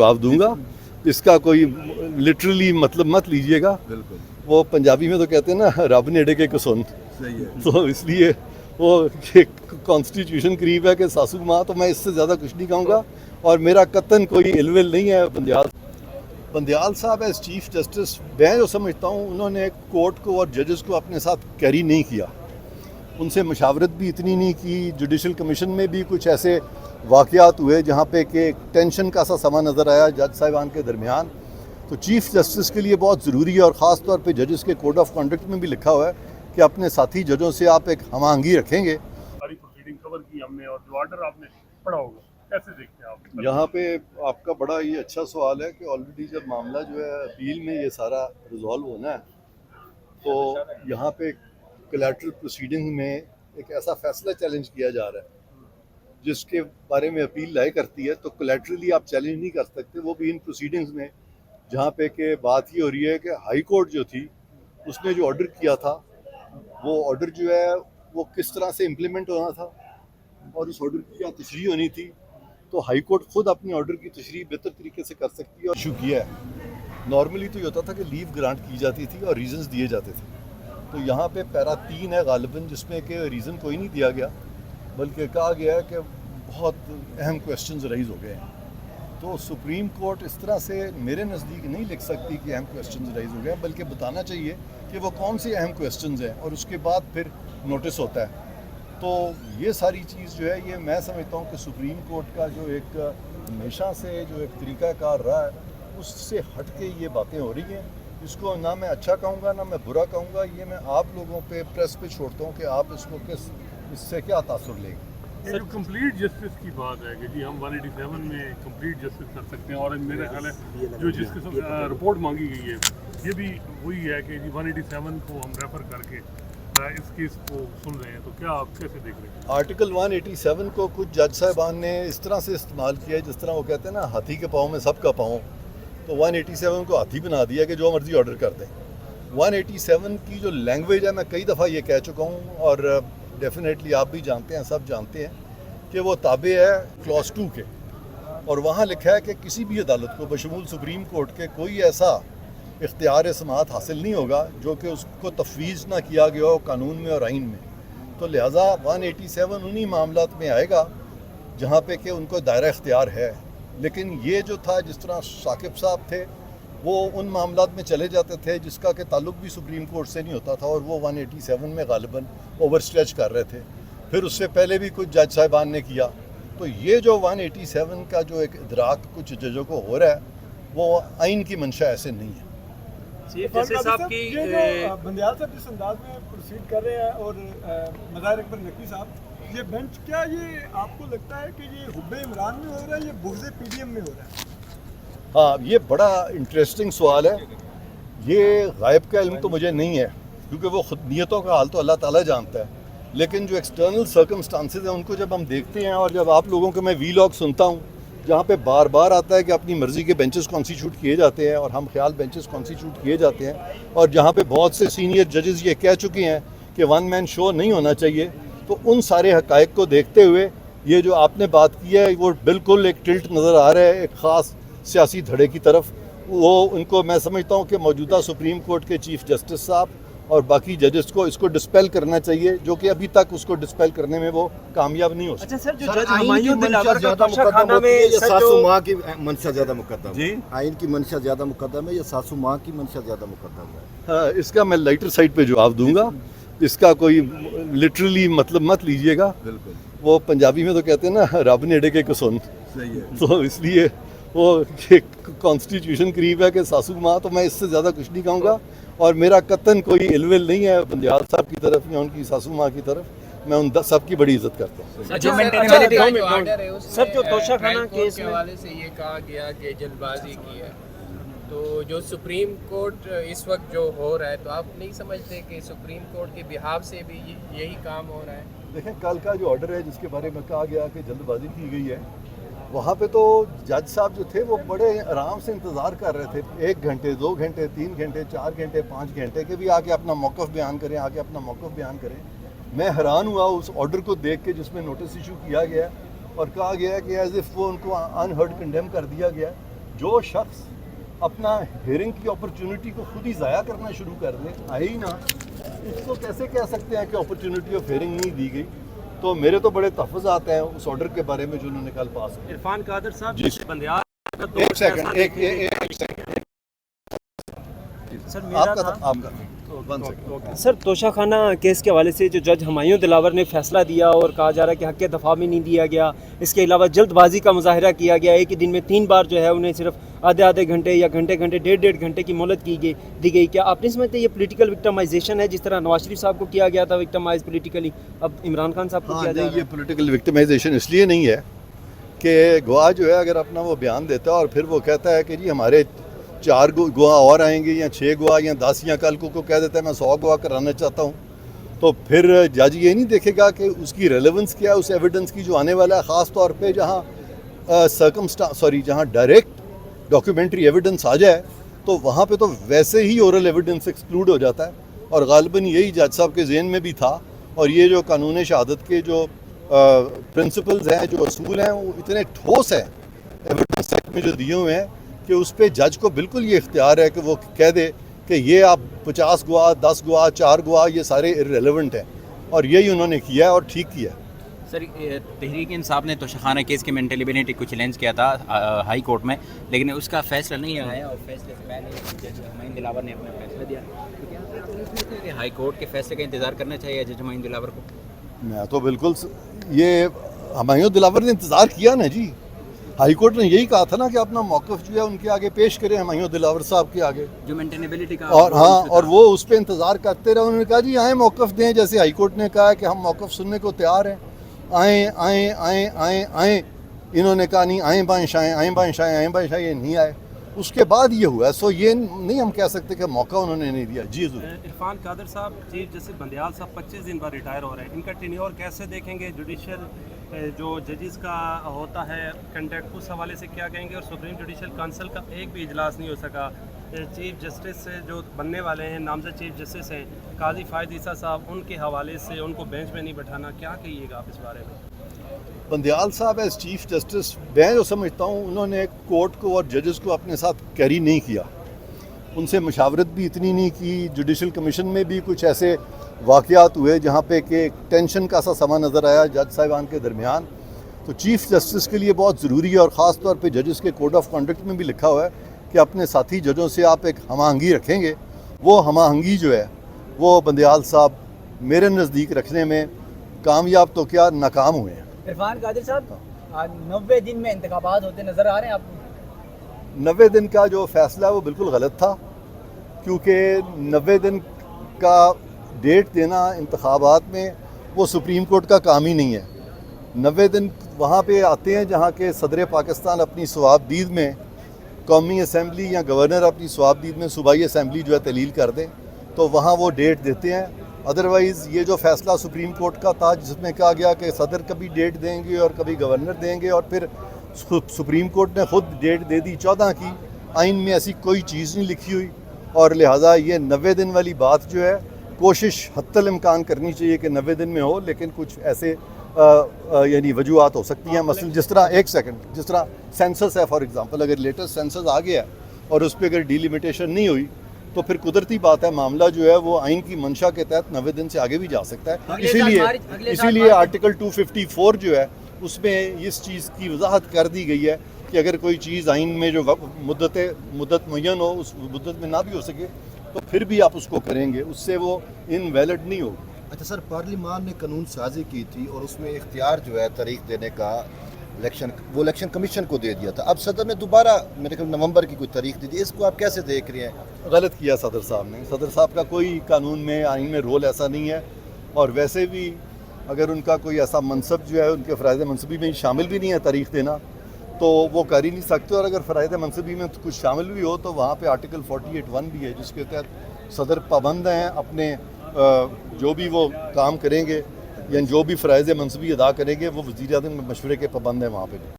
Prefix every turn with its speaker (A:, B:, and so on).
A: जवाब दूंगा, इसका कोई लिटरली मतलब मत लीजिएगा।
B: बिल्कुल
A: वो पंजाबी में तो कहते हैं ना, रब नेड़े के कसून,
B: सही है।
A: तो इसलिए वो कॉन्स्टिट्यूशन करीब है कि सासू माँ, तो मैं इससे ज़्यादा कुछ नहीं कहूँगा। और मेरा कतन कोई इलविल नहीं है बंदयाल साहब एज चीफ जस्टिस। मैं जो समझता हूँ उन्होंने कोर्ट को और जजेस को अपने साथ कैरी नहीं किया, उनसे मशावरत भी इतनी नहीं की। जुडिशल कमीशन में भी कुछ ऐसे वाक़यात हुए जहाँ पे कि टेंशन का सा समा नज़र आया जज साहिबान के दरमियान। तो चीफ जस्टिस के लिए बहुत ज़रूरी है, और ख़ास तौर पे जजेस के कोड ऑफ कंडक्ट में भी लिखा हुआ है कि अपने साथी जजों से आप एक हमाहंगी रखेंगे।
C: सारी प्रोसीडिंग कवर की हमने, और जो ऑर्डर आपने पढ़ा होगा, कैसे देखते हैं आप?
A: यहाँ पे आपका बड़ा ये अच्छा सवाल है कि ऑलरेडी जब मामला जो है अपील में ये सारा रिजॉल्व होना है, तो यहाँ पे कोलैटरल प्रोसीडिंग में एक ऐसा फैसला चैलेंज किया जा रहा है जिसके बारे में अपील लाए करती है। तो कोलैटरली आप चैलेंज नहीं कर सकते, वो भी इन प्रोसीडिंग्स में, जहाँ पे कि बात ये हो रही है कि हाई कोर्ट जो थी उसने जो ऑर्डर किया था, वो ऑर्डर जो है वो किस तरह से इम्प्लीमेंट होना था और उस ऑर्डर की क्या तशरीह होनी थी। तो हाई कोर्ट खुद अपने ऑर्डर की तशरीह बेहतर तरीके से कर सकती है और इशू किया है। नॉर्मली तो ये होता था कि लीव ग्रांट की जाती थी और रीजंस दिए जाते थे, तो यहाँ पे पैरा 3 है गालिबन, जिसमें कि रीज़न कोई नहीं दिया गया, बल्कि कहा गया है कि बहुत अहम क्वेश्चंस राइज हो गए हैं। तो सुप्रीम कोर्ट इस तरह से मेरे नज़दीक नहीं लिख सकती कि अहम क्वेश्चंस राइज हो गए हैं, बल्कि बताना चाहिए कि वो कौन से अहम क्वेश्चंस हैं, और उसके बाद फिर नोटिस होता है। तो ये सारी चीज़ जो है, ये मैं समझता हूँ कि सुप्रीम कोर्ट का जो एक हमेशा से जो एक तरीक़ाकार रहा है, उससे हट के ये बातें हो रही हैं। इसको ना मैं अच्छा कहूँगा ना मैं बुरा कहूँगा, ये मैं आप लोगों पे प्रेस पे छोड़ता हूँ कि आप इसको इससे क्या तासुर लेंगे।
C: ये जो कंप्लीट जस्टिस की बात है कि जी हम 187 में कंप्लीट जस्टिस कर सकते हैं, और मेरा ख्याल है जो जिसके रिपोर्ट मांगी गई है ये भी वही है कि जी 187 को हम रेफर करके इस केस को सुन रहे हैं, तो क्या आप कैसे देख रहे हैं?
A: आर्टिकल 187 को कुछ जज साहिबान ने इस तरह से इस्तेमाल किया है, जिस तरह वो कहते हैं ना, हाथी के पाँव में सबका पाँव। तो 187 को हाथी बना दिया कि जो मर्जी ऑर्डर कर दें। 187 की जो लैंग्वेज है, मैं कई दफ़ा ये कह चुका हूँ, और डेफिनेटली आप भी जानते हैं, सब जानते हैं कि वो ताबे है क्लॉज 2 के, और वहाँ लिखा है कि किसी भी अदालत को बशमूल सुप्रीम कोर्ट के कोई ऐसा इख्तियार समाअत हासिल नहीं होगा जो कि उसको तफवीज़ ना किया गया हो कानून में और आइन में। तो लिहाजा 187 उन्हीं मामलात में आएगा जहाँ पे कि उनको दायरा इख्तियार है। लेकिन ये जो था, जिस तरह साकिब साहब थे, वो उन मामलात में चले जाते थे जिसका कि ताल्लुक भी सुप्रीम कोर्ट से नहीं होता था, और वो 187 में गालिबन ओवर स्ट्रेच कर रहे थे। फिर उससे पहले भी कुछ जज साहिबान ने किया। तो ये जो 187 का जो एक इदराक कुछ जजों को हो रहा है, वो आइन की मंशा ऐसे नहीं है।
D: चीफ जस्टिस साहब की
E: बंदयाल साहब जिस अंदाज में प्रोसीड कर रहे हैं, और मज़ाहिर अकबर नकवी साहब, ये बेंच, क्या ये आपको लगता है कि ये हुब्बे इमरान में हो रहा है या बुग़्ज़े पीडीएम में हो रहा है?
A: हाँ, ये बड़ा इंटरेस्टिंग सवाल है। ये गायब का इल्म तो मुझे नहीं है, क्योंकि वो खुद नियतों का हाल तो अल्लाह ताला जानता है। लेकिन जो एक्सटर्नल सर्कमस्टांसेस हैं उनको जब हम देखते हैं, और जब आप लोगों के मैं वीलॉग सुनता हूँ जहाँ पे बार बार आता है कि अपनी मर्ज़ी के बेंचेस कॉन्स्टिट्यूट किए जाते हैं और हम ख्याल बेंचेस कॉन्स्टिट्यूट किए जाते हैं, और जहाँ पे बहुत से सीनियर जजेस ये कह चुके हैं कि वन मैन शो नहीं होना चाहिए, तो उन सारे हक़ाइक़ को देखते हुए ये जो आपने बात की है, वो बिल्कुल एक टिल्ट नज़र आ रहा है एक ख़ास सियासी धड़े की तरफ। वो उनको मैं समझता हूँ कि मौजूदा सुप्रीम कोर्ट के चीफ जस्टिस साहब और बाकी जजेस को इसको डिस्पेल करना चाहिए, जो कि अभी तक उसको डिस्पेल करने में वो कामयाब नहीं हो सकते।
D: अच्छा सर, जो जज हमायूं
B: मंशा ज़्यादा मुकद्दम होती है या सासू माँ की मंशा ज़्यादा मुकद्दम
A: जी?
B: आइन की मंशा ज़्यादा मुकद्दम है या सासू माँ की मंशा ज़्यादा मुकद्दम है?
A: हाँ, इसका मैं लाइटर साइड पे जवाब दूंगा, इसका कोई लिटरली मतलब मत लीजिएगा।
B: बिल्कुल
A: वो पंजाबी में तो कहते हैं ना, रब नेड़े के कसून,
B: सही है।
A: तो इसलिए वो कॉन्स्टिट्यूशन करीब है कि सासू माँ, तो मैं इससे ज़्यादा कुछ नहीं कहूँगा। और मेरा कतन कोई इलविल नहीं है बंदयाल साहब की तरफ या उनकी सासू माँ की तरफ। मैं उन सब की बड़ी इज्जत करता हूँ।
D: सर, जो तोशाखाना केस
F: के हवाले से ये कहा गया कि जल्दबाजी की है, तो जो सुप्रीम कोर्ट इस वक्त जो हो रहा है, तो आप नहीं समझते कि सुप्रीम कोर्ट के बिहाफ से भी यही काम हो रहा है?
A: देखें, कल का जो ऑर्डर है जिसके बारे में कहा गया कि जल्दबाजी की गई है, वहाँ पे तो जज साहब जो थे वो बड़े आराम से इंतज़ार कर रहे थे, 1 घंटे 2 घंटे 3 घंटे 4 घंटे 5 घंटे के भी आके अपना मौक़िफ़ बयान करें, आके अपना मौक़िफ़ बयान करें। मैं हैरान हुआ उस ऑर्डर को देख के जिसमें नोटिस इशू किया गया और कहा गया है कि एज इफ़ वो उनको अनहर्ड कंडेम कर दिया गया। جو شخص اپنا ہیئرنگ کی اپرچونٹی کو خود ہی ضائع کرنا شروع کر دیں آئے ہی نا، اس کو کیسے کہہ سکتے ہیں کہ اپرچونٹی آف ہیئرنگ نہیں دی گئی؟ تو میرے تو بڑے تحفظات ہیں اس آرڈر کے بارے میں جو انہوں نے کل پاس کیا.
D: عرفان قادر صاحب
A: جی
D: بندیال کا دو
A: ایک سیکنڈ
D: فیصلہ
A: ایک سیکنڈ
D: سر
A: آپ کا
D: میرا
A: آپ کا 1 سیکنڈ.
D: سر توشہ خانہ کیس کے حوالے سے جو جج ہمایوں دلاور نے فیصلہ دیا اور کہا جا رہا ہے کہ حق دفاع میں نہیں دیا گیا، اس کے علاوہ جلد بازی کا مظاہرہ کیا گیا، ایک ہی دن میں 3 بار جو ہے انہیں صرف آدھے گھنٹے یا گھنٹے 1.5 گھنٹے کی مہلت دی گئی، کیا آپ نہیں سمجھتے یہ پولیٹیکل وکٹمائزیشن ہے جس طرح نواز شریف صاحب کو کیا گیا تھا وکٹمائز پولیٹیکلی، اب عمران خان صاحب کو کیا جا رہا ہے؟
A: یہ پولیٹیکل وکٹمائزیشن اس لیے نہیں ہے کہ گواہ جو ہے اگر اپنا وہ بیان دیتا ہے اور پھر وہ کہتا ہے کہ جی ہمارے 4 گواہ اور آئیں گے یا 6 گواہ یا 10 یا کل کو کہہ دیتا ہے میں 100 گواہ کرانا چاہتا ہوں، تو پھر جج یہ نہیں دیکھے گا کہ اس کی ریلیونس کیا ہے اس ایویڈنس کی جو آنے والا ہے، خاص طور پہ جہاں ڈائریکٹ ڈاکیومنٹری ایویڈنس آ جائے تو وہاں پہ تو ویسے ہی اورل ایویڈنس ایکسکلوڈ ہو جاتا ہے، اور غالباً یہی جج صاحب کے ذہن میں بھی تھا. اور یہ جو قانون شہادت کے جو پرنسپلز ہیں، جو اصول ہیں، وہ اتنے ٹھوس ہیں ایویڈنس ایکٹ میں جو دیے ہوئے ہیں کہ اس پہ جج کو بالکل یہ اختیار ہے کہ وہ کہہ دے کہ یہ آپ 50 گواہ 10 گواہ 4 گواہ یہ سارے ارریلیونٹ ہیں، اور یہی انہوں نے کیا ہے اور ٹھیک کیا ہے.
G: سر تحریک انصاف نے توشہ خانہ کیس کی مینٹیلیبلٹی کو چیلنج کیا تھا ہائی کورٹ میں، لیکن اس کا فیصلہ نہیں آیا اور فیصلے سے پہلے جج ہمایوں دلاور نے اپنا فیصلہ دیا. تو کیا آپ سمجھتے ہیں کہ ہائی کورٹ کے فیصلے کا انتظار کرنا چاہیے جج ہمایوں دلاور کو؟
A: میں تو بالکل یہ ہمایوں دلاور نے انتظار کیا نا جی، ہائی کورٹ نے یہی کہا تھا نا کہ اپنا موقف جو ہے ان کے آگے پیش کریں ہمایوں دلاور صاحب کے آگے،
G: جو مینٹینیبلٹی کا
A: اور وہ اس پہ انتظار کرتے رہے. انہوں نے کہا جی آئیں موقف دیں، جیسے ہائی کورٹ نے کہا کہ ہم موقف سننے کو تیار ہیں، آئیں. انہوں نے کہا نہیں آئیں بائیں شائیں یہ نہیں آئے، اس کے بعد یہ ہوا. سو یہ نہیں ہم کہہ سکتے کہ موقع انہوں نے نہیں دیا. جی ضرور.
D: عرفان قادر صاحب چیف جسٹس بندیال صاحب 25 دن بعد ریٹائر ہو رہے ہیں، ان کا ٹینیور کیسے دیکھیں گے؟ جوڈیشل جو ججز کا ہوتا ہے کنٹیکٹ اس حوالے سے کیا کہیں گے؟ اور سپریم جوڈیشل کونسل کا ایک بھی اجلاس نہیں ہو سکا، چیف جسٹس سے جو بننے والے ہیں نامزد چیف جسٹس ہیں قاضی فائد عیسیٰ صاحب، ان کے حوالے سے ان کو بینچ میں نہیں بٹھانا، کیا کہیے گا آپ اس بارے میں؟
A: بندیال صاحب ایز چیف جسٹس میں جو سمجھتا ہوں انہوں نے کورٹ کو اور ججز کو اپنے ساتھ کیری نہیں کیا، ان سے مشاورت بھی اتنی نہیں کی. جوڈیشل کمیشن میں بھی کچھ ایسے واقعات ہوئے جہاں پہ کہ ٹینشن کا سا سما نظر آیا جج صاحبان کے درمیان. تو چیف جسٹس کے لیے بہت ضروری ہے، اور خاص طور پہ ججز کے کوڈ آف کنڈکٹ میں بھی لکھا ہوا ہے کہ اپنے ساتھی ججوں سے آپ ایک ہم آہنگی رکھیں گے. وہ ہم آہنگی جو ہے وہ بندیال صاحب میرے نزدیک رکھنے میں کامیاب تو کیا ناکام ہوئے ہیں.
H: عرفان قادر صاحب 90 دن میں انتخابات ہوتے نظر آ رہے ہیں آپ کو؟
A: 90 دن کا جو فیصلہ ہے وہ بالکل غلط تھا، کیونکہ 90 دن کا ڈیٹ دینا انتخابات میں وہ سپریم کورٹ کا کام ہی نہیں ہے. 90 دن وہاں پہ آتے ہیں جہاں کہ صدر پاکستان اپنی صوابدید میں قومی اسمبلی یا گورنر اپنی صوابدید میں صوبائی اسمبلی جو ہے تحلیل کر دیں تو وہاں وہ ڈیٹ دیتے ہیں. ادروائز یہ جو فیصلہ سپریم کورٹ کا تھا جس میں کہا گیا کہ صدر کبھی ڈیٹ دیں گے اور کبھی گورنر دیں گے، اور پھر سپریم کورٹ نے خود ڈیٹ دے دی 14 کی. آئین میں ایسی کوئی چیز نہیں لکھی ہوئی، اور لہٰذا یہ 90 دن والی بات جو ہے کوشش حتی الامکان کرنی چاہیے کہ 90 دن میں ہو، لیکن کچھ ایسے یعنی وجوہات ہو سکتی ہیں. مثلا جس طرح سینسس ہے، فار ایگزامپل اگر لیٹسٹ سینسس آ گیا اور اس پہ اگر ڈیلیمیٹیشن نہیں ہوئی تو پھر قدرتی بات ہے معاملہ جو ہے وہ آئین کی منشا کے تحت 90 دن سے آگے بھی جا سکتا ہے. اسی لیے آرٹیکل 254 جو ہے اس میں اس چیز کی وضاحت کر دی گئی ہے کہ اگر کوئی چیز آئین میں جو مدت معین ہو اس مدت میں نہ بھی ہو سکے تو پھر بھی آپ اس کو کریں گے، اس سے وہ انویلڈ نہیں ہوگا.
B: اچھا سر، پارلیمان نے قانون سازی کی تھی اور اس میں اختیار جو ہے تاریخ دینے کا الیکشن کمیشن کو دے دیا تھا. اب صدر نے دوبارہ میرے خیال نومبر کی کوئی تاریخ دی تھی، اس کو آپ کیسے دیکھ رہے ہیں؟
A: غلط کیا صدر صاحب نے. صدر صاحب کا کوئی قانون میں آئین میں رول ایسا نہیں ہے، اور ویسے بھی اگر ان کا کوئی ایسا منصب جو ہے ان کے فرائض منصبی میں شامل بھی نہیں ہے تاریخ دینا تو وہ کر ہی نہیں سکتے. اور اگر فرائض منصبی میں کچھ شامل بھی ہو تو وہاں پہ آرٹیکل 48(1) بھی ہے جس کے تحت صدر پابند ہیں اپنے جو بھی وہ کام کریں گے یا جو بھی فرائض منصبی ادا کریں گے وہ وزیر اعظم کے مشورے کے پابند ہیں وہاں پہ.